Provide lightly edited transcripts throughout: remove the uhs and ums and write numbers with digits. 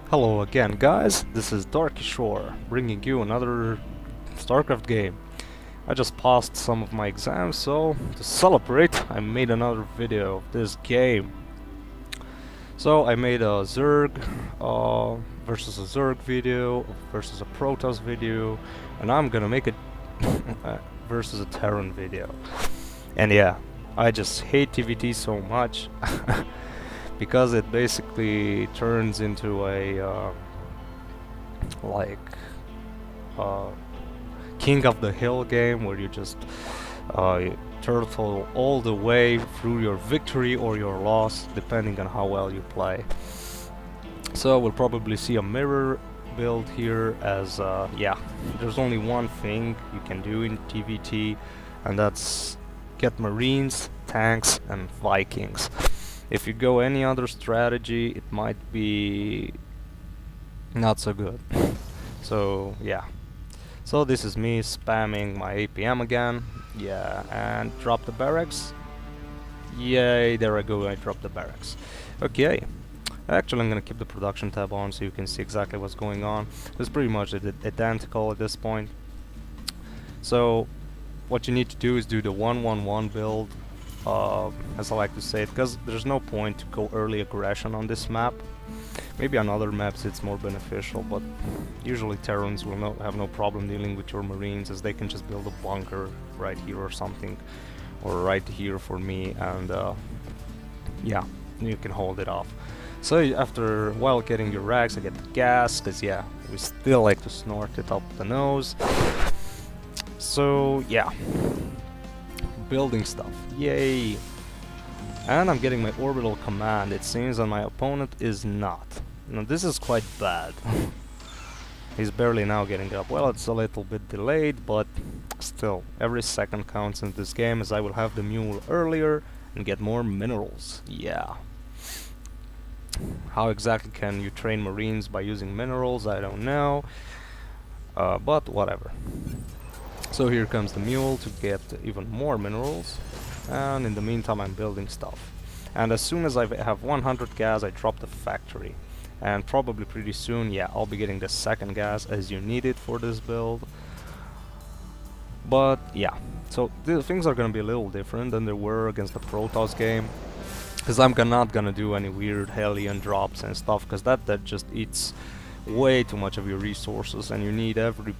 Hello again, guys. This is Shore, bringing you another Starcraft game. I just passed some of my exams, so to celebrate, I made another video of this game. So I made a Zerg versus a Zerg video, versus a Protoss video, and I'm gonna make it versus a Terran video. And yeah, I just hate TvT so much. Because it basically turns into a King of the Hill game where you just turtle all the way through your victory or your loss, depending on how well you play. So we'll probably see a mirror build here, as yeah, there's only one thing you can do in TvT, and that's get Marines, tanks, and Vikings. If you go any other strategy, it might be not so good. So yeah. So this is me spamming my APM again. Yeah, and drop the barracks. Yay, there I go, I dropped the barracks. Okay. Actually, I'm gonna keep the production tab on so you can see exactly what's going on. It's pretty much identical at this point. So what you need to do is do the 1-1-1 build. As I like to say it, because there's no point to go early aggression on this map. Maybe on other maps it's more beneficial, but usually Terrans will have no problem dealing with your Marines, as they can just build a bunker right here or something, or right here for me, and yeah, you can hold it off. So after, while getting your rags, I get the gas, because yeah, we still like to snort it up the nose. So yeah, building stuff, yay! And I'm getting my orbital command, it seems, and my opponent is not. Now this is quite bad. He's barely now getting up. Well, it's a little bit delayed, but still, every second counts in this game, as I will have the mule earlier and get more minerals. Yeah. How exactly can you train Marines by using minerals? I don't know. But whatever. So here comes the mule to get even more minerals, and in the meantime I'm building stuff. And as soon as I have 100 gas, I drop the factory, and probably pretty soon, yeah, I'll be getting the second gas, as you need it for this build. But yeah, so the things are gonna be a little different than they were against the Protoss game, because I'm not gonna do any weird Hellion drops and stuff, because that just eats way too much of your resources, and you need every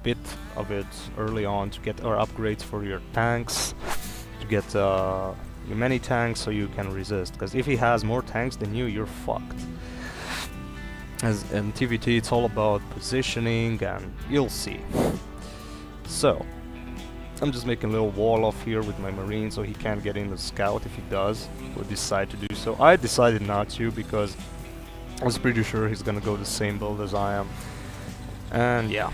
bit of it early on to get upgrades for your tanks, to get many tanks so you can resist, because if he has more tanks than you, you're fucked. As in TvT, it's all about positioning, and you'll see. So I'm just making a little wall off here with my Marine so he can't get in the scout. If he does, we'll decide to do so. I decided not to, because I was pretty sure he's gonna go the same build as I am. And yeah,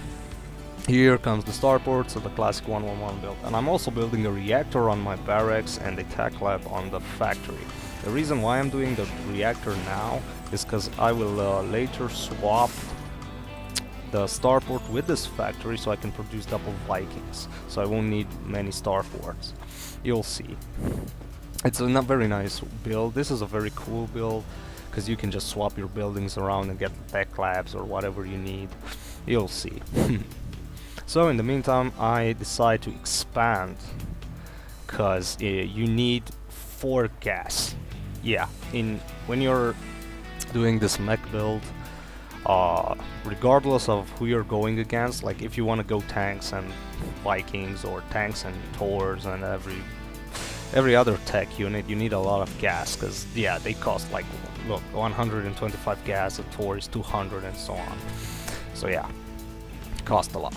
here comes the starport, so the classic 1-1-1 build. And I'm also building a reactor on my barracks and a tech lab on the factory. The reason why I'm doing the reactor now is because I will later swap the starport with this factory so I can produce double Vikings. So I won't need many starports. You'll see. It's a very nice build. This is a very cool build, because you can just swap your buildings around and get tech labs or whatever you need. You'll see. So in the meantime, I decide to expand, because you need 4 gas. Yeah, when you're doing this mech build, regardless of who you're going against, like if you want to go tanks and Vikings, or tanks and Thors and every other tech unit, you need a lot of gas, because yeah, they cost like, look, 125 gas, a Thor is 200, and so on. So yeah, it costs a lot.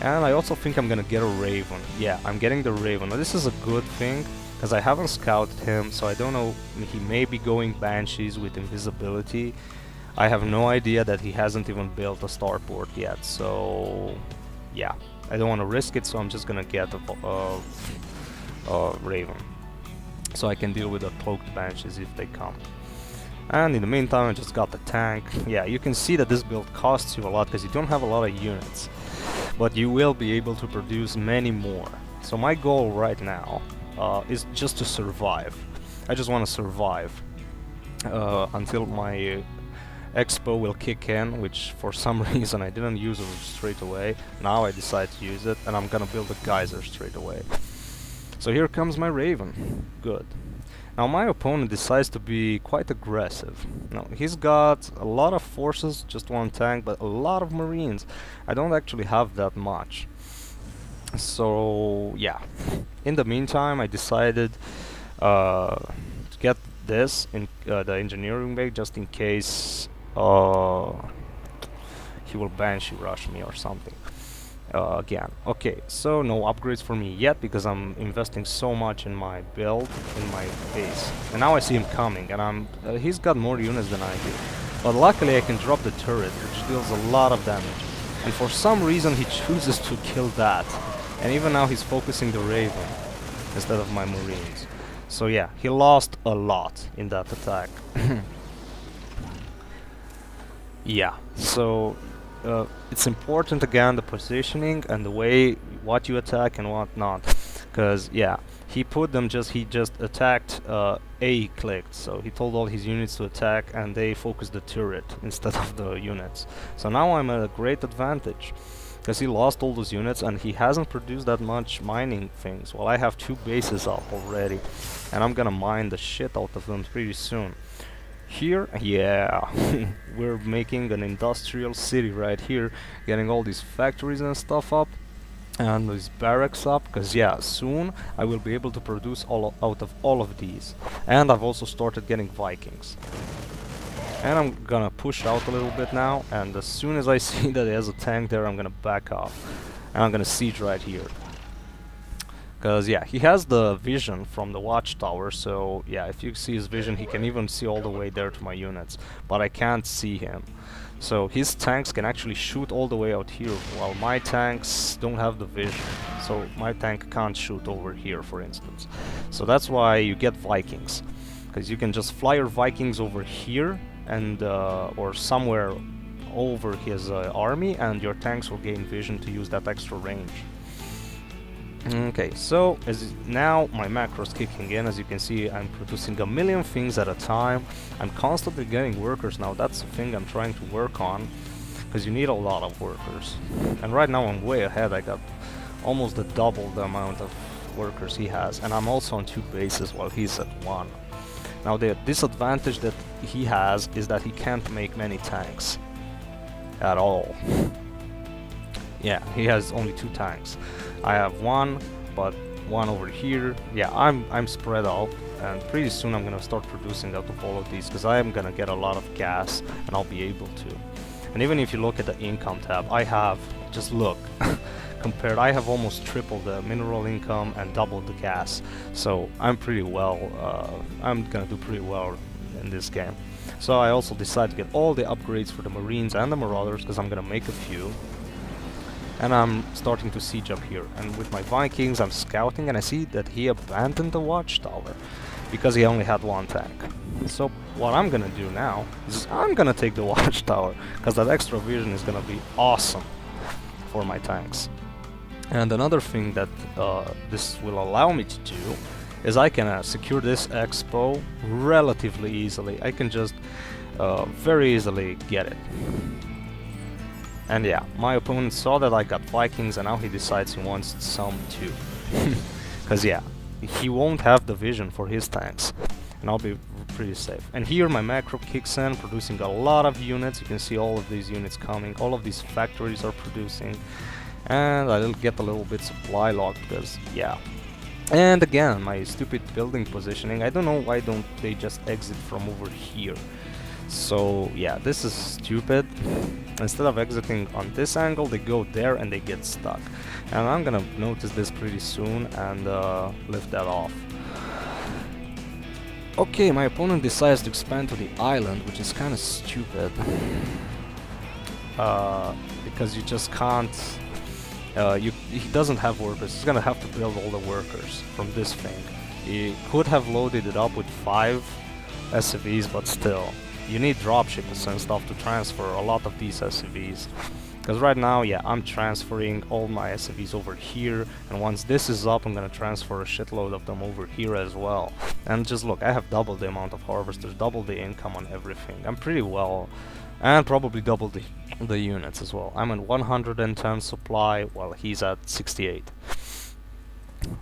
And I also think I'm gonna get a Raven. Yeah, I'm getting the Raven. Now this is a good thing, because I haven't scouted him, so I don't know, he may be going Banshees with invisibility. I have no idea that he hasn't even built a starport yet, so yeah, I don't want to risk it, so I'm just gonna get a Raven, so I can deal with the cloaked Banshees if they come. And in the meantime, I just got the tank. Yeah, you can see that this build costs you a lot, because you don't have a lot of units, but you will be able to produce many more. So my goal right now is just to survive. I just want to survive until my Expo will kick in, which for some reason I didn't use it straight away. Now I decide to use it, and I'm gonna build a geyser straight away. So here comes my Raven. Good. Now my opponent decides to be quite aggressive. Now he's got a lot of forces, just one tank, but a lot of marines. I don't actually have that much. So yeah. In the meantime, I decided to get this in the engineering bay just in case he will Banshee rush me or something. Again. Okay, so no upgrades for me yet because I'm investing so much in my build, in my base. And now I see him coming, and he's got more units than I do. But luckily I can drop the turret, which deals a lot of damage. And for some reason he chooses to kill that. And even now he's focusing the Raven instead of my Marines. So yeah, he lost a lot in that attack. Yeah, so it's important again, the positioning and the way what you attack and what not, because yeah, he just attacked A clicked, so he told all his units to attack and they focused the turret instead of the units. So now I'm at a great advantage because he lost all those units and he hasn't produced that much mining things. Well, I have 2 bases up already and I'm gonna mine the shit out of them pretty soon. Here, yeah, we're making an industrial city right here, getting all these factories and stuff up, and these barracks up, because yeah, soon I will be able to produce out of all of these. And I've also started getting Vikings. And I'm gonna push out a little bit now, and as soon as I see that there's a tank there, I'm gonna back off. And I'm gonna siege right here. Because yeah, he has the vision from the watchtower, so yeah, if you see his vision, he can even see all the way there to my units, but I can't see him. So his tanks can actually shoot all the way out here, while my tanks don't have the vision. So my tank can't shoot over here, for instance. So that's why you get Vikings, because you can just fly your Vikings over here and or somewhere over his army, and your tanks will gain vision to use that extra range. Okay, so now my macro's kicking in. As you can see, I'm producing a million things at a time. I'm constantly getting workers now. That's the thing I'm trying to work on, because you need a lot of workers. And right now I'm way ahead. I got almost double the amount of workers he has, and I'm also on 2 bases while he's at 1. Now the disadvantage that he has is that he can't make many tanks at all. Yeah, he has only 2 tanks. I have 1, but 1 over here. Yeah, I'm spread out, and pretty soon I'm gonna start producing out of all of these, because I am gonna get a lot of gas, and I'll be able to. And even if you look at the income tab, I have, just look, compared, I have almost tripled the mineral income and doubled the gas. So I'm pretty well, I'm gonna do pretty well in this game. So I also decided to get all the upgrades for the Marines and the Marauders, because I'm gonna make a few. And I'm starting to siege up here, and with my Vikings I'm scouting, and I see that he abandoned the watchtower because he only had 1 tank. So what I'm gonna do now is I'm gonna take the watchtower, because that extra vision is gonna be awesome for my tanks. And another thing that this will allow me to do is I can secure this expo relatively easily. I can just very easily get it. And yeah, my opponent saw that I got Vikings, and now he decides he wants some too. Because yeah, he won't have the vision for his tanks, and I'll be pretty safe. And here my macro kicks in, producing a lot of units. You can see all of these units coming, all of these factories are producing, and I'll get a little bit supply locked, because yeah. And again, my stupid building positioning, I don't know why don't they just exit from over here. So yeah, this is stupid. Instead of exiting on this angle, they go there and they get stuck. And I'm gonna notice this pretty soon and lift that off. Okay, my opponent decides to expand to the island, which is kind of stupid. Because you just can't... he doesn't have workers. He's gonna have to build all the workers from this thing. He could have loaded it up with 5 SCVs, but still. You need dropshippers and stuff to transfer a lot of these SCVs, Because right now, yeah, I'm transferring all my SCVs over here, and once this is up, I'm gonna transfer a shitload of them over here as well. And just look, I have double the amount of harvesters, double the income on everything. I'm pretty well, and probably double the units as well. I'm at 110 supply, while he's at 68.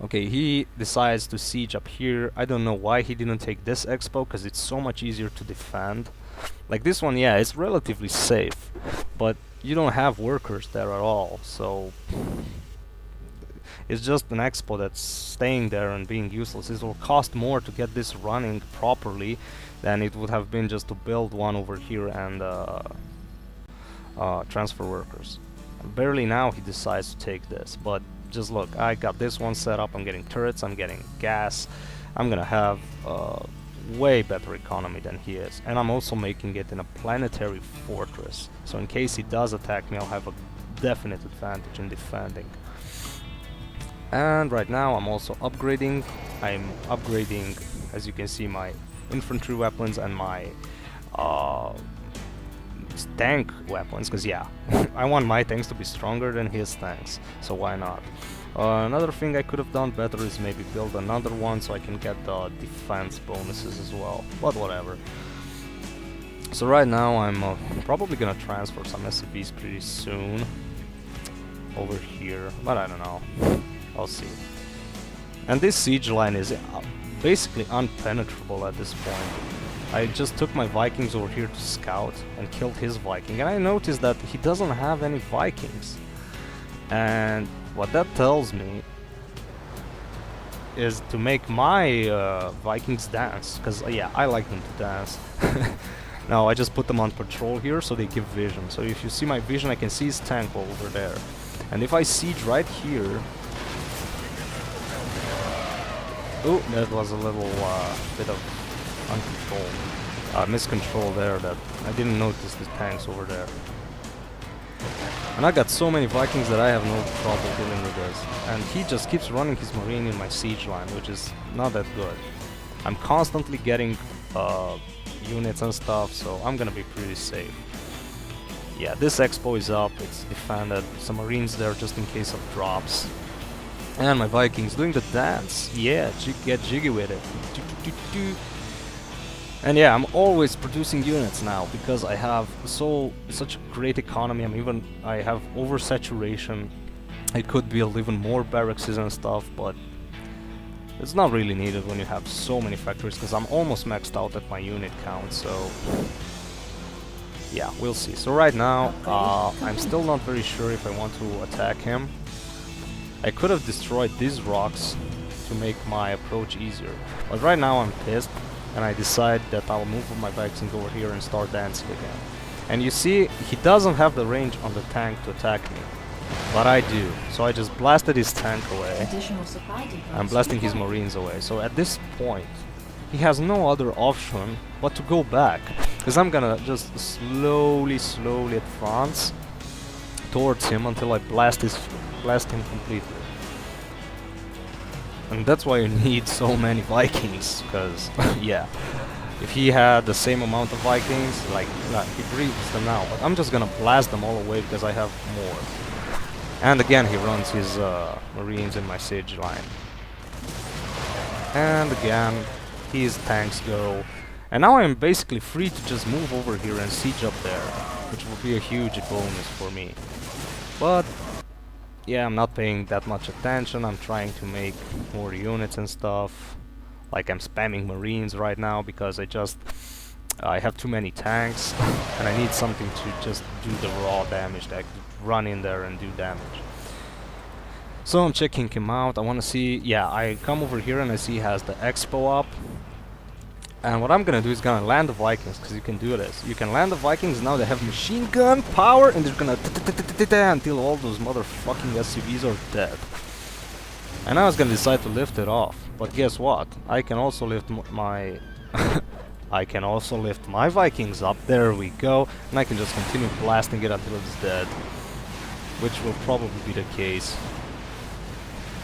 Okay, he decides to siege up here. I don't know why he didn't take this expo, because it's so much easier to defend. Like this one, yeah, it's relatively safe, but you don't have workers there at all, so it's just an expo that's staying there and being useless. It will cost more to get this running properly than it would have been just to build one over here and transfer workers. Barely now he decides to take this, but just look, I got this one set up, I'm getting turrets, I'm getting gas, I'm gonna have way better economy than he is, and I'm also making it in a planetary fortress, so in case he does attack me, I'll have a definite advantage in defending. And right now I'm also upgrading. I'm upgrading, as you can see, my infantry weapons and my tank weapons, because yeah, I want my tanks to be stronger than his tanks, so why not? Another thing I could have done better is maybe build another one so I can get the defense bonuses as well, but whatever. So right now I'm probably gonna transfer some SCVs pretty soon over here, but I don't know, I'll see. And this siege line is basically unpenetrable at this point. I just took my Vikings over here to scout and killed his Viking, and I noticed that he doesn't have any Vikings. And what that tells me is to make my Vikings dance, because yeah, I like them to dance. Now I just put them on patrol here so they give vision. So if you see my vision, I can see his tank over there. And if I siege right here... Oh, that was a little bit of miscontrol there, that I didn't notice the tanks over there. And I got so many Vikings that I have no trouble dealing with this. And he just keeps running his marine in my siege line, which is not that good. I'm constantly getting units and stuff, so I'm gonna be pretty safe. Yeah, this expo is up, it's defended, some marines there just in case of drops. And my Vikings doing the dance, yeah, get jiggy with it. And yeah, I'm always producing units now because I have such a great economy. I have oversaturation. I could build even more barracks and stuff, but it's not really needed when you have so many factories, because I'm almost maxed out at my unit count, so yeah, we'll see. So right now, I'm still not very sure if I want to attack him. I could have destroyed these rocks to make my approach easier, but right now I'm pissed, and I decide that I'll move my Vikings over here and start dancing again. And you see, he doesn't have the range on the tank to attack me, but I do. So I just blasted his tank away. I'm blasting his marines away. So at this point, he has no other option but to go back, because I'm gonna just slowly advance towards him until I blast him completely. And that's why you need so many Vikings, because yeah, if he had the same amount of Vikings, like, he breeds them now, but I'm just gonna blast them all away because I have more. And again, he runs his marines in my siege line. And again, his tanks go. And now I'm basically free to just move over here and siege up there, which will be a huge bonus for me. But yeah, I'm not paying that much attention. I'm trying to make more units and stuff. Like, I'm spamming marines right now because I have too many tanks and I need something to just do the raw damage, that I could run in there and do damage. So I'm checking him out. I want to see, yeah, I come over here and I see he has the expo up. And what I'm gonna do is gonna land the Vikings, because you can do this. You can land the Vikings, now they have machine gun power, and they're gonna until all those motherfucking SCVs are dead. And I was gonna decide to lift it off, but guess what? I can also lift my I can also lift my Vikings up. There we go, and I can just continue blasting it until it's dead, which will probably be the case.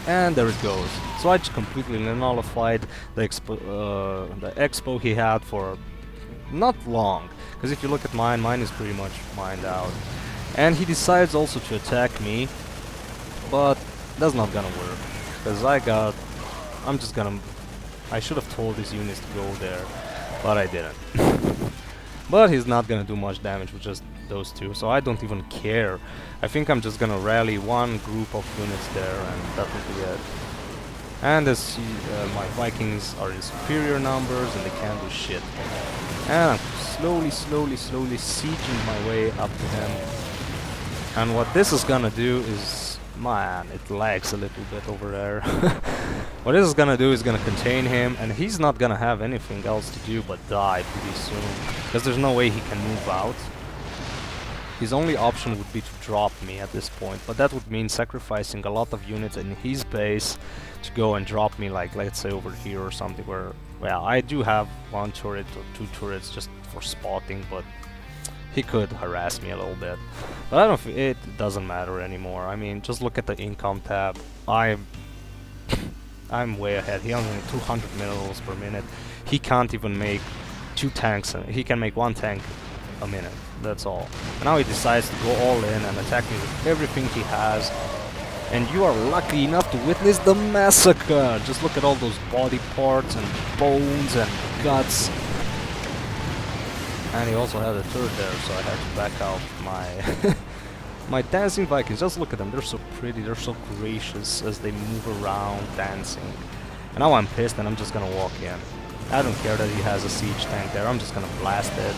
And there it goes. So I just completely nullified the expo he had for not long. Because if you look at mine is pretty much mined out. And he decides also to attack me, but that's not gonna work, because I'm just gonna... I should have told his units to go there, but I didn't. But he's not gonna do much damage with just those two, so I don't even care. I think I'm just gonna rally one group of units there, and that will be it. And as my Vikings are in superior numbers, and they can't do shit. And I'm slowly sieging my way up to him. And what this is gonna do is... Man, it lags a little bit over there. What this is gonna do is gonna contain him, and he's not gonna have anything else to do but die pretty soon, because there's no way he can move out. His only option would be to drop me at this point, but that would mean sacrificing a lot of units in his base to go and drop me, like, let's say over here or something where... Well, I do have one turret or two turrets just for spotting, but he could harass me a little bit. But I don't it doesn't matter anymore. I mean, just look at the income tab. I'm way ahead. He only 200 minerals per minute. He can't even make 2 tanks. He can make 1 tank a minute. That's all. And now he decides to go all in and attack me with everything he has. And you are lucky enough to witness the massacre. Just look at all those body parts and bones and guts. And he also had a turret there, so I had to back out my my dancing Vikings. Just look at them, they're so pretty, they're so gracious as they move around dancing. And now I'm pissed and I'm just gonna walk in. I don't care that he has a siege tank there, I'm just gonna blast it.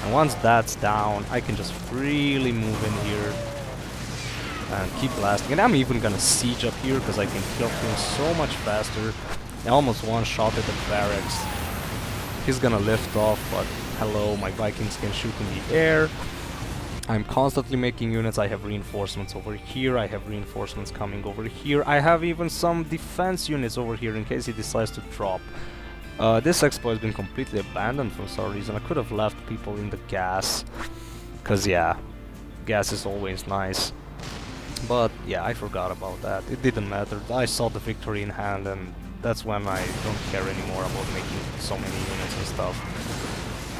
And once that's down, I can just freely move in here and keep blasting. And I'm even gonna siege up here because I can kill things so much faster. I almost one-shotted the barracks. He's gonna lift off, but hello, my Vikings can shoot in the air. I'm constantly making units. I have reinforcements over here, I have reinforcements coming over here. I have even some defense units over here in case he decides to drop. This expo has been completely abandoned for some reason. I could have left people in the gas, because yeah, gas is always nice. But yeah, I forgot about that. It didn't matter. I saw the victory in hand, and that's when I don't care anymore about making so many units and stuff.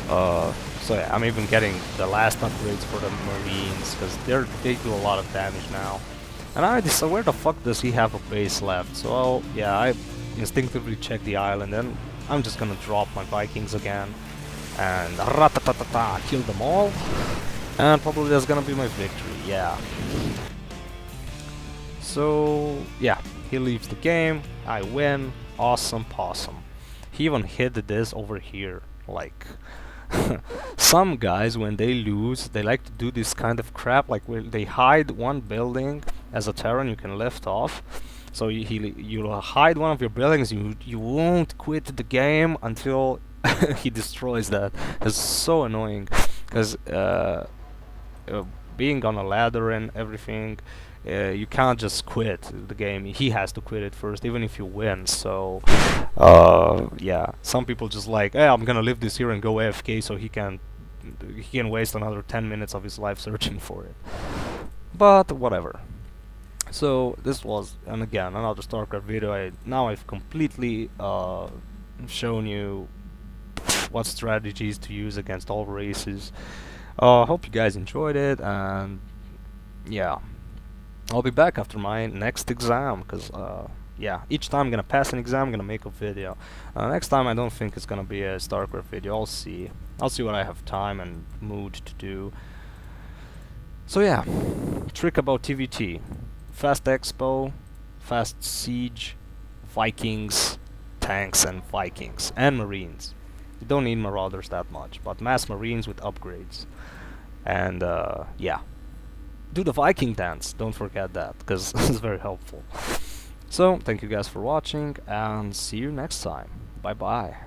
So yeah, I'm even getting the last upgrades for the Marines, because they do a lot of damage now. And I decided, where the fuck does he have a base left? So yeah, I instinctively check the island, and I'm just gonna drop my Vikings again and ratatatata, kill them all. And probably that's gonna be my victory, yeah. So yeah, he leaves the game, I win, awesome possum. He even hid this over here, like... Some guys, when they lose, they like to do this kind of crap, like where they hide one building as a Terran you can lift off. So you'll hide one of your buildings, you won't quit the game until he destroys that. It's so annoying, because being on a ladder and everything, you can't just quit the game. He has to quit it first, even if you win. So yeah, some people just like, hey, I'm gonna leave this here and go AFK so he can waste another 10 minutes of his life searching for it. But whatever. So this was, and again, another Starcraft video. Now I've completely shown you what strategies to use against all races. Hope you guys enjoyed it, and yeah, I'll be back after my next exam, because yeah, each time I'm gonna pass an exam, I'm gonna make a video. Next time I don't think it's gonna be a Starcraft video. I'll see what I have time and mood to do. So yeah, trick about TvT: fast expo, fast siege, Vikings, tanks and Vikings, and Marines. You don't need Marauders that much, but mass Marines with upgrades. And yeah, do the Viking dance, don't forget that, because it's very helpful. So, thank you guys for watching, and see you next time. Bye bye.